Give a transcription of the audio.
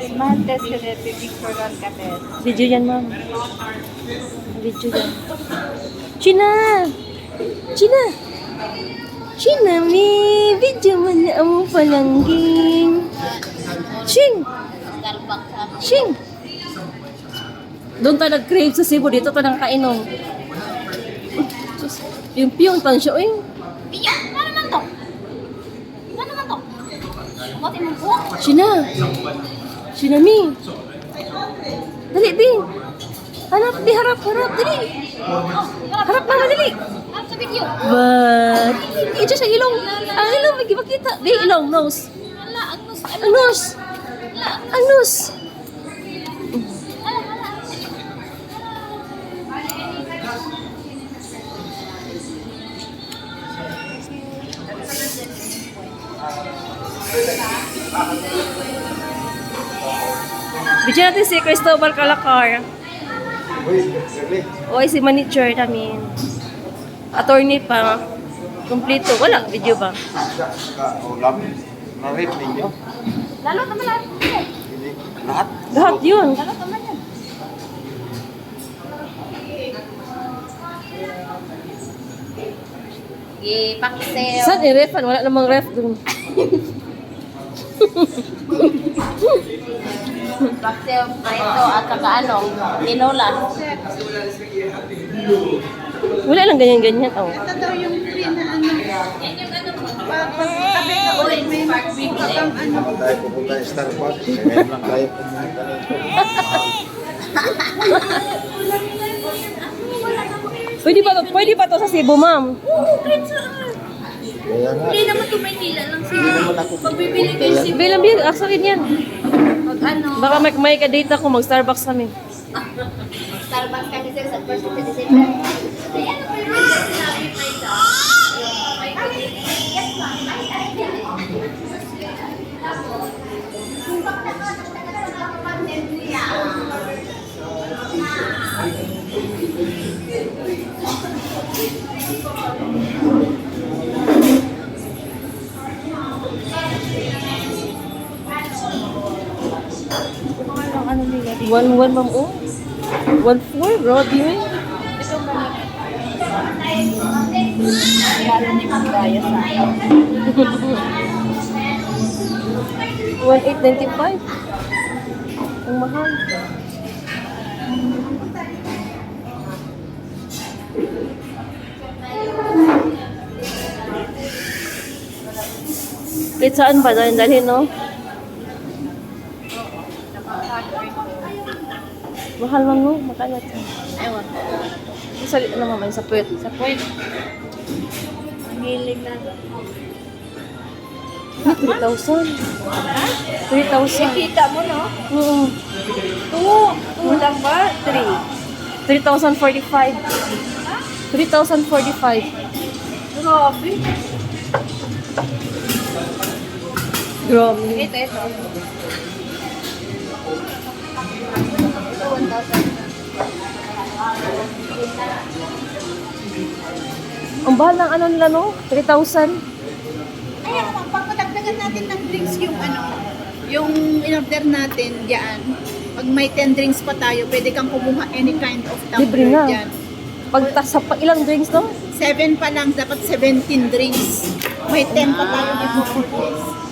Smart test ka din, pipicturean ka din. Video yan, ma'am. Video yan. China! China! China, may video man na ang palangging. Ching! Ching! Doon tayo nag-crave sa Cebu. Dito tayo nakakainom. Yung piyong pan siya, eh. Iya, ano naman to? Ano naman to? Buti mo po. China! China, mi! Dali, Bi! Hanap, Bi! Harap, harap! Dali! Harap na, dali! Ano sa video? But, hindi siya sa ilong. Ang ilong, may makita. Di, ilong, nose. Wala, agnos. Ang nose. Ang nose. Bidyo natin si Cristobal Calacar. Oy, si manager namin. Attorney pa. Kompleto. Wala, video ba? Na-rate ninyo? Lalo naman lahat. Hindi. Lahat? Lahat yun. Lalo naman yan. Pakisel. Saan i-refan? Wala namang ref dun. Pakisel, preto, at saka ano, tinola. Wala lang ganyan-ganyan. Oh. Ito daw yung free na ano. Pagtabi ka ulit, may makukuha kang ano. Tayo pupunta sa Starbucks. Ngayon lang tayo pumunta nito. Pwede pa to sa Cebu, ma'am. Kaya nga. Hindi naman ito Maynila lang siya. Hindi naman ako Pagbibili pupunta kayo yan. si Bilang bilang, aksakin yan. Pag ano, Baka may ka-date ako, mag-Starbucks kami. Starbucks kasi sir sa first of December. Ay, ano pa yung sinabi pa ito? Yes, ma'am. Ano nila? 1-1, ma'am, oh. 1-4, Roddy, eh. Lalo ni Magdaya sa akin. 1,895. Ang mahal. Kahit saan ba? Dalhin, no? Mahal man, no? Makalat. Ewan. Sa, ano naman, sa puwet. Sa point. Ang hiling na. 3,000. 3,000. Kita mo, no? Oo. 2 lang ba? 3. 3,045. 3,045. Grabe. Grabe. Ito. Ito 1,000. Ang bahal ng ano nila, no? 3,000. Ayan naman, pagpadagdagan natin ng drinks yung ano, yung in-order natin diyan. Pag may 10 drinks pa tayo, pwede kang kumuha any kind of Libre tumbler na. diyan. Ilang drinks, no? 7 pa lang, dapat 17 drinks. May 10 pa tayo dito.